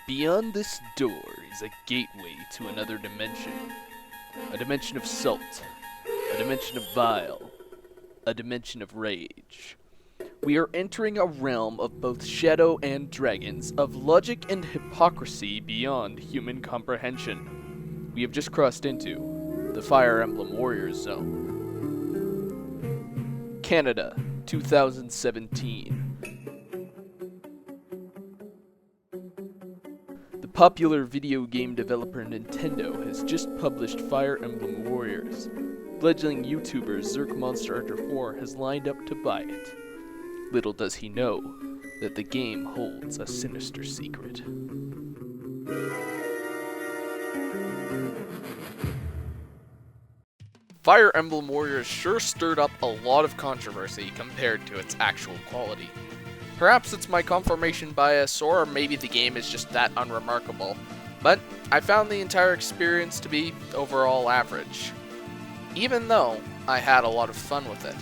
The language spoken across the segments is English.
Beyond this door is a gateway to another dimension. A dimension of salt. A dimension of vile. A dimension of rage. We are entering a realm of both shadow and dragons, of logic and hypocrisy beyond human comprehension. We have just crossed into the Fire Emblem Warriors Zone. Canada, 2017. The popular video game developer Nintendo has just published Fire Emblem Warriors. Fledgling YouTuber ZerkMonsterHunter 4 has lined up to buy it. Little does he know that the game holds a sinister secret. Fire Emblem Warriors sure stirred up a lot of controversy compared to its actual quality. Perhaps it's my confirmation bias, or maybe the game is just that unremarkable, but I found the entire experience to be overall average, even though I had a lot of fun with it.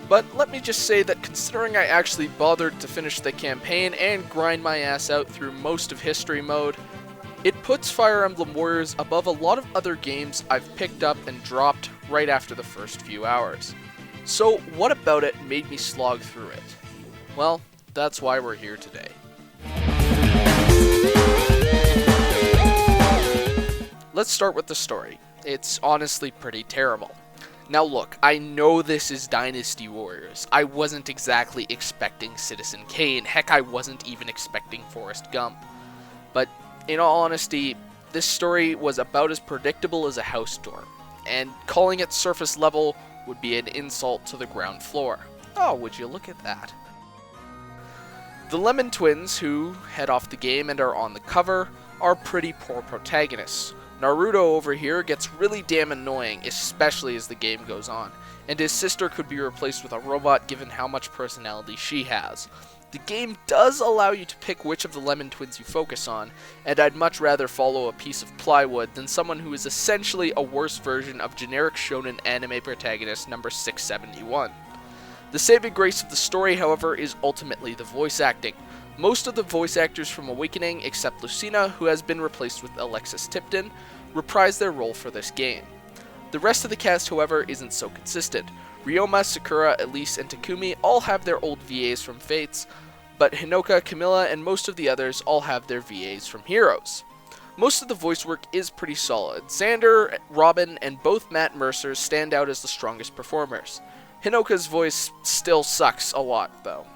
But let me just say that considering I actually bothered to finish the campaign and grind my ass out through most of history mode, it puts Fire Emblem Warriors above a lot of other games I've picked up and dropped right after the first few hours. So what about it made me slog through it? Well, that's why we're here today. Let's start with the story. It's honestly pretty terrible. Now look, I know this is Dynasty Warriors. I wasn't exactly expecting Citizen Kane. Heck, I wasn't even expecting Forrest Gump. But in all honesty, this story was about as predictable as a house door, and calling it surface level would be an insult to the ground floor. Oh, would you look at that? The Lemon Twins, who head off the game and are on the cover, are pretty poor protagonists. Naruto over here gets really damn annoying, especially as the game goes on, and his sister could be replaced with a robot given how much personality she has. The game does allow you to pick which of the Lemon Twins you focus on, and I'd much rather follow a piece of plywood than someone who is essentially a worse version of generic shonen anime protagonist number 671. The saving grace of the story, however, is ultimately the voice acting. Most of the voice actors from Awakening, except Lucina, who has been replaced with Alexis Tipton, reprise their role for this game. The rest of the cast, however, isn't so consistent. Ryoma, Sakura, Elise, and Takumi all have their old VAs from Fates, but Hinoka, Camilla, and most of the others all have their VAs from Heroes. Most of the voice work is pretty solid. Xander, Robin, and both Matt Mercer stand out as the strongest performers. Hinoka's voice still sucks a lot, though.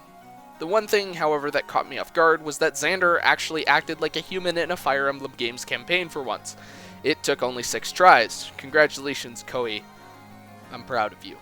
The one thing, however, that caught me off guard was that Xander actually acted like a human in a Fire Emblem Games campaign for once. It took only 6 tries. Congratulations, Koei. I'm proud of you.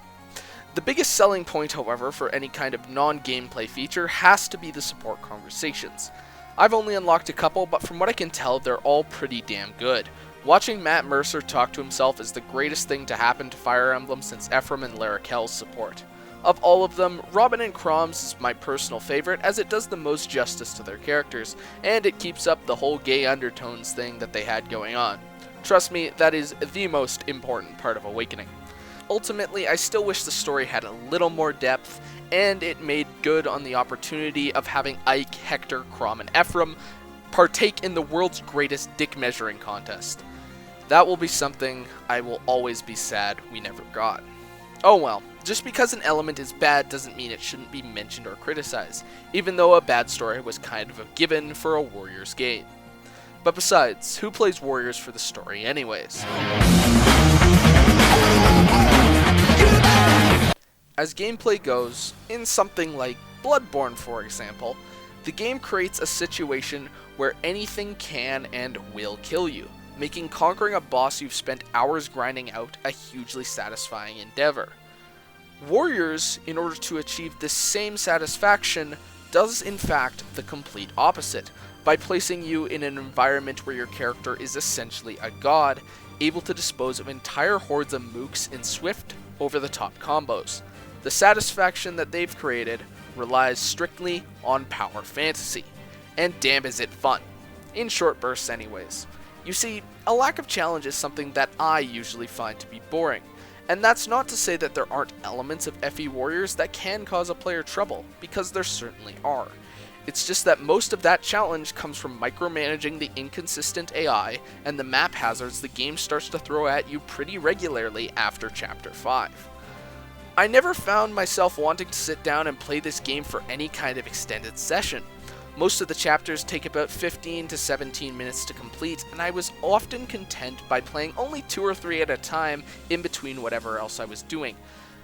The biggest selling point, however, for any kind of non-gameplay feature has to be the support conversations. I've only unlocked a couple, but from what I can tell, they're all pretty damn good. Watching Matt Mercer talk to himself is the greatest thing to happen to Fire Emblem since Ephraim and Larrakel's support. Of all of them, Robin and Crom's is my personal favorite, as it does the most justice to their characters, and it keeps up the whole gay undertones thing that they had going on. Trust me, that is the most important part of Awakening. Ultimately, I still wish the story had a little more depth, and it made good on the opportunity of having Ike, Hector, Crom, and Ephraim partake in the world's greatest dick measuring contest. That will be something I will always be sad we never got. Oh well, just because an element is bad doesn't mean it shouldn't be mentioned or criticized, even though a bad story was kind of a given for a Warriors game. But besides, who plays Warriors for the story anyways? As gameplay goes, in something like Bloodborne for example, the game creates a situation where anything can and will kill you, making conquering a boss you've spent hours grinding out a hugely satisfying endeavor. Warriors, in order to achieve this same satisfaction, does in fact the complete opposite, by placing you in an environment where your character is essentially a god, able to dispose of entire hordes of mooks in swift, over-the-top combos. The satisfaction that they've created relies strictly on power fantasy, and damn is it fun. In short bursts anyways. You see, a lack of challenge is something that I usually find to be boring, and that's not to say that there aren't elements of FE Warriors that can cause a player trouble, because there certainly are. It's just that most of that challenge comes from micromanaging the inconsistent AI and the map hazards the game starts to throw at you pretty regularly after Chapter 5. I never found myself wanting to sit down and play this game for any kind of extended session. Most of the chapters take about 15 to 17 minutes to complete, and I was often content by playing only 2 or 3 at a time in between whatever else I was doing.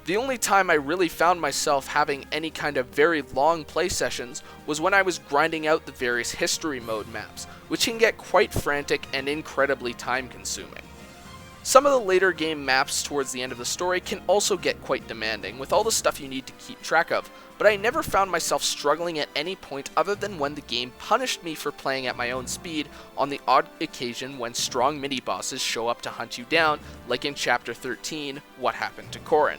The only time I really found myself having any kind of very long play sessions was when I was grinding out the various history mode maps, which can get quite frantic and incredibly time consuming. Some of the later game maps towards the end of the story can also get quite demanding, with all the stuff you need to keep track of, but I never found myself struggling at any point other than when the game punished me for playing at my own speed on the odd occasion when strong mini-bosses show up to hunt you down, like in Chapter 13, What Happened to Corrin.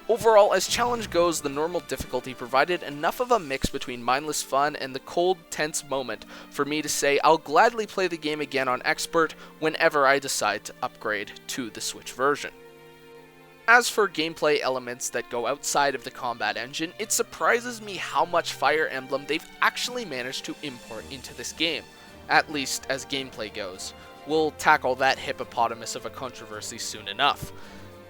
Overall, as challenge goes, the normal difficulty provided enough of a mix between mindless fun and the cold, tense moment for me to say I'll gladly play the game again on Expert whenever I decide to upgrade to the Switch version. As for gameplay elements that go outside of the combat engine, it surprises me how much Fire Emblem they've actually managed to import into this game, at least as gameplay goes. We'll tackle that hippopotamus of a controversy soon enough.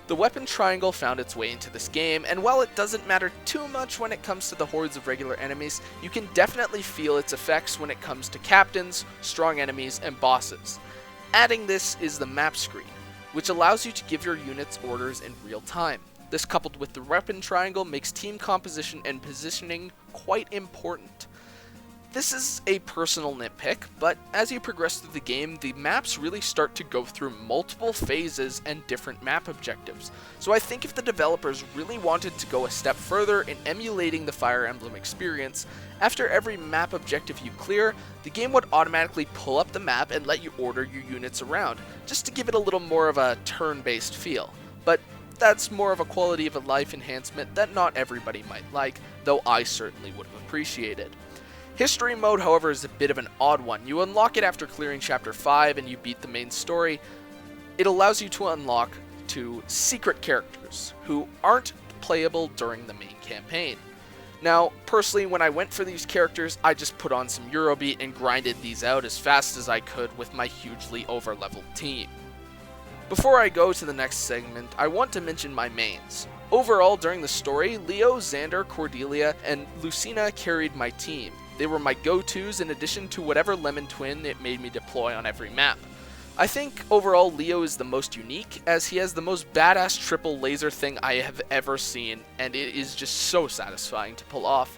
The weapon triangle found its way into this game, and while it doesn't matter too much when it comes to the hordes of regular enemies, you can definitely feel its effects when it comes to captains, strong enemies, and bosses. Adding this is the map screen, which allows you to give your units orders in real time. This, coupled with the weapon triangle, makes team composition and positioning quite important. This is a personal nitpick, but as you progress through the game, the maps really start to go through multiple phases and different map objectives. So I think if the developers really wanted to go a step further in emulating the Fire Emblem experience, after every map objective you clear, the game would automatically pull up the map and let you order your units around, just to give it a little more of a turn-based feel. But that's more of a quality of life enhancement that not everybody might like, though I certainly would have appreciated. History mode, however, is a bit of an odd one. You unlock it after clearing Chapter 5 and you beat the main story. It allows you to unlock 2 secret characters who aren't playable during the main campaign. Now, personally, when I went for these characters, I just put on some Eurobeat and grinded these out as fast as I could with my hugely over-leveled team. Before I go to the next segment, I want to mention my mains. Overall, during the story, Leo, Xander, Cordelia, and Lucina carried my team. They were my go-tos in addition to whatever lemon twin it made me deploy on every map. I think overall Leo is the most unique, as he has the most badass triple laser thing I have ever seen, and it is just so satisfying to pull off.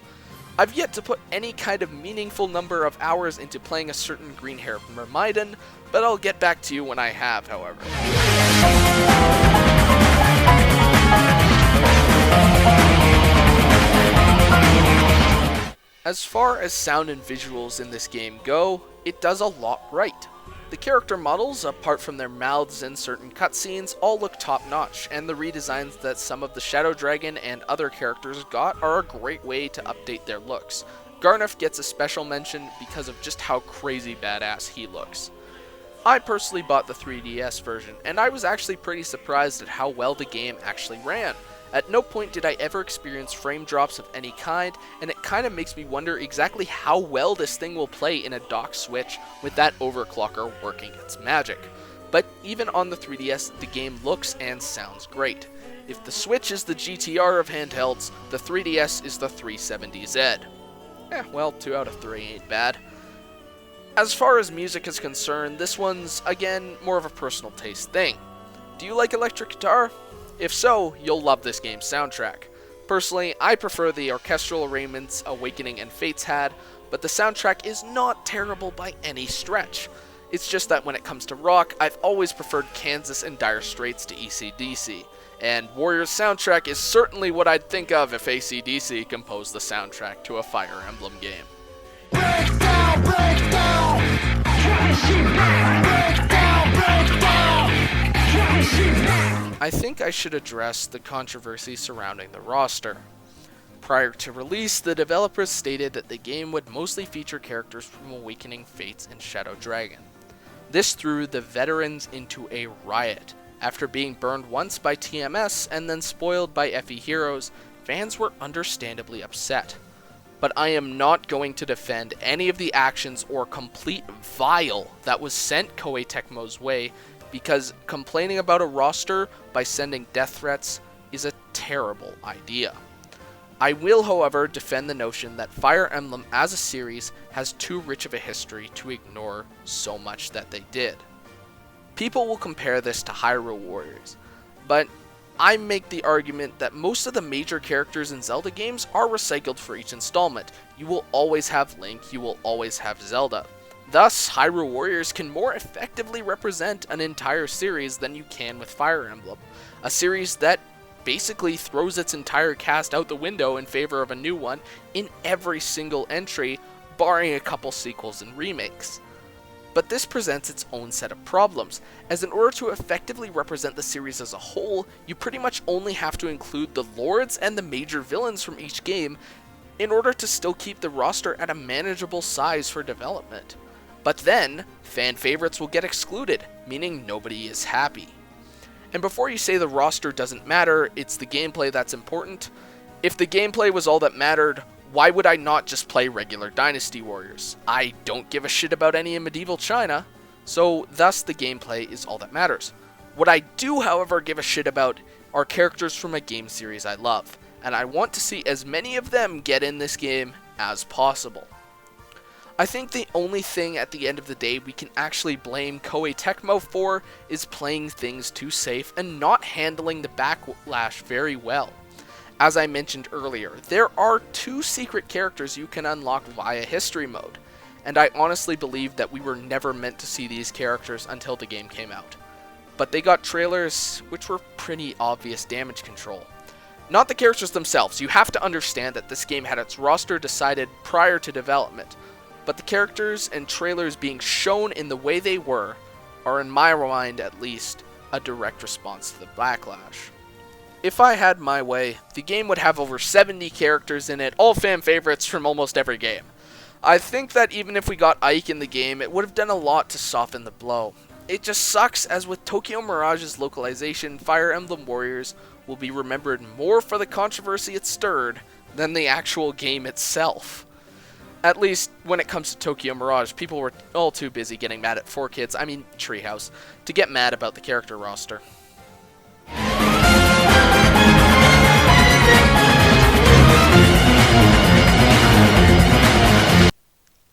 I've yet to put any kind of meaningful number of hours into playing a certain green-haired Myrmidon, but I'll get back to you when I have, however. As far as sound and visuals in this game go, it does a lot right. The character models, apart from their mouths and certain cutscenes, all look top-notch, and the redesigns that some of the Shadow Dragon and other characters got are a great way to update their looks. Garneth gets a special mention because of just how crazy badass he looks. I personally bought the 3DS version, and I was actually pretty surprised at how well the game actually ran. At no point did I ever experience frame drops of any kind, and it kind of makes me wonder exactly how well this thing will play in a dock Switch with that overclocker working its magic. But even on the 3DS, the game looks and sounds great. If the Switch is the GTR of handhelds, the 3DS is the 370Z. Well, 2 out of 3 ain't bad. As far as music is concerned, this one's, again, more of a personal taste thing. Do you like electric guitar? If so, you'll love this game's soundtrack. Personally, I prefer the orchestral arrangements Awakening and Fates had, but the soundtrack is not terrible by any stretch. It's just that when it comes to rock, I've always preferred Kansas and Dire Straits to AC/DC, and Warrior's soundtrack is certainly what I'd think of if AC/DC composed the soundtrack to a Fire Emblem game. Break down, break down. Break down, break down. I think I should address the controversy surrounding the roster. Prior to release, the developers stated that the game would mostly feature characters from Awakening, Fates, and Shadow Dragon. This threw the veterans into a riot. After being burned once by TMS and then spoiled by FE Heroes, fans were understandably upset. but I am not going to defend any of the actions or complete vile that was sent Koei Tecmo's way, because complaining about a roster by sending death threats is a terrible idea. I will, however, defend the notion that Fire Emblem as a series has too rich of a history to ignore so much that they did. People will compare this to Hyrule Warriors, but I make the argument that most of the major characters in Zelda games are recycled for each installment. You will always have Link, you will always have Zelda. Thus, Hyrule Warriors can more effectively represent an entire series than you can with Fire Emblem, a series that basically throws its entire cast out the window in favor of a new one in every single entry, barring a couple sequels and remakes. But this presents its own set of problems, as in order to effectively represent the series as a whole, you pretty much only have to include the lords and the major villains from each game in order to still keep the roster at a manageable size for development. But then, fan favorites will get excluded, meaning nobody is happy. And before you say the roster doesn't matter, it's the gameplay that's important, if the gameplay was all that mattered, why would I not just play regular Dynasty Warriors? I don't give a shit about any in medieval China, so thus the gameplay is all that matters. What I do, however, give a shit about are characters from a game series I love, and I want to see as many of them get in this game as possible. I think the only thing at the end of the day we can actually blame Koei Tecmo for is playing things too safe and not handling the backlash very well. As I mentioned earlier, there are 2 secret characters you can unlock via history mode, and I honestly believe that we were never meant to see these characters until the game came out. But they got trailers which were pretty obvious damage control. Not the characters themselves, you have to understand that this game had its roster decided prior to development, but the characters and trailers being shown in the way they were are, in my mind at least, a direct response to the backlash. If I had my way, the game would have over 70 characters in it, all fan favorites from almost every game. I think that even if we got Ike in the game, it would have done a lot to soften the blow. It just sucks, as with Tokyo Mirage's localization, Fire Emblem Warriors will be remembered more for the controversy it stirred than the actual game itself. At least, when it comes to Tokyo Mirage, people were all too busy getting mad at 4Kids, I mean Treehouse, to get mad about the character roster.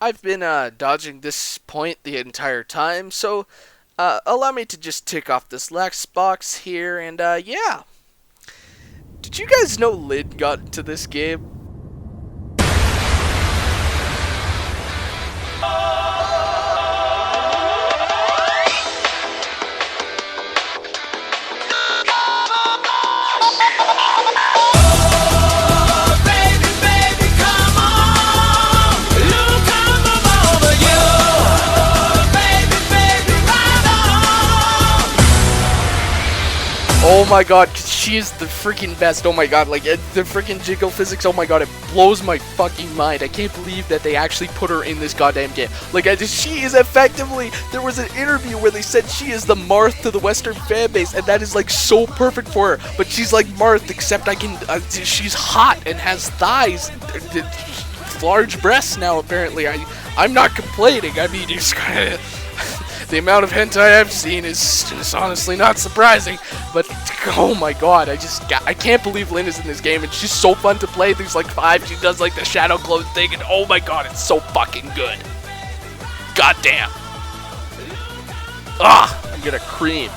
I've been dodging this point the entire time, so allow me to just tick off this last box here, and yeah. Did you guys know Lid got into this game? Oh my god, she is the freaking best. Oh my god, like, the freaking jiggle physics, oh my god, it blows my fucking mind. I can't believe that they actually put her in this goddamn game. Like, she is effectively, there was an interview where they said she is the Marth to the Western fan base, and that is, like, so perfect for her. But she's like Marth, except she's hot and has thighs, large breasts now, apparently. I'm not complaining. I mean, it's kind of... The amount of hentai I've seen is honestly not surprising, but oh my god, I can't believe Lynn is in this game, and she's so fun to play. There's like 5, she does like the shadow clone thing, and oh my god, it's so fucking good. God damn. Ah, I'm gonna cream.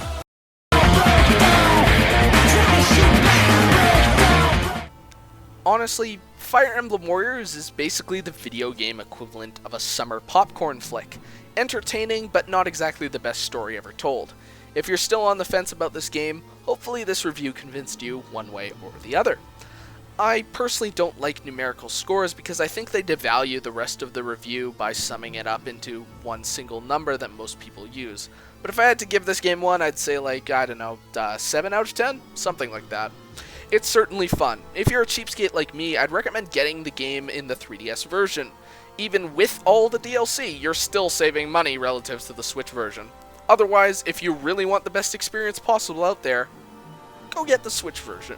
Honestly, Fire Emblem Warriors is basically the video game equivalent of a summer popcorn flick. Entertaining, but not exactly the best story ever told. If you're still on the fence about this game, hopefully this review convinced you one way or the other. I personally don't like numerical scores because I think they devalue the rest of the review by summing it up into one single number that most people use. But if I had to give this game one, I'd say like, I don't know, 7 out of 10? Something like that. It's certainly fun. If you're a cheapskate like me, I'd recommend getting the game in the 3DS version. Even with all the DLC, you're still saving money relative to the Switch version. Otherwise, if you really want the best experience possible out there, go get the Switch version.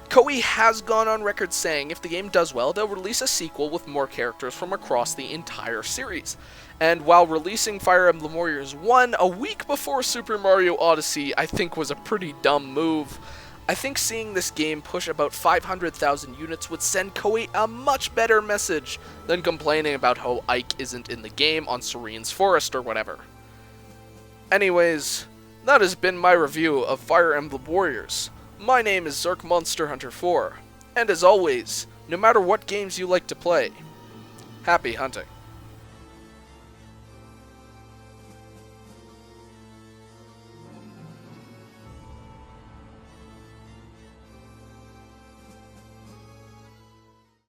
Koei has gone on record saying if the game does well, they'll release a sequel with more characters from across the entire series. And while releasing Fire Emblem Warriors 1 a week before Super Mario Odyssey, I think was a pretty dumb move. I think seeing this game push about 500,000 units would send Koei a much better message than complaining about how Ike isn't in the game on Serene's Forest or whatever. Anyways, that has been my review of Fire Emblem Warriors. My name is ZerkMonsterHunter 4, and as always, no matter what games you like to play, happy hunting.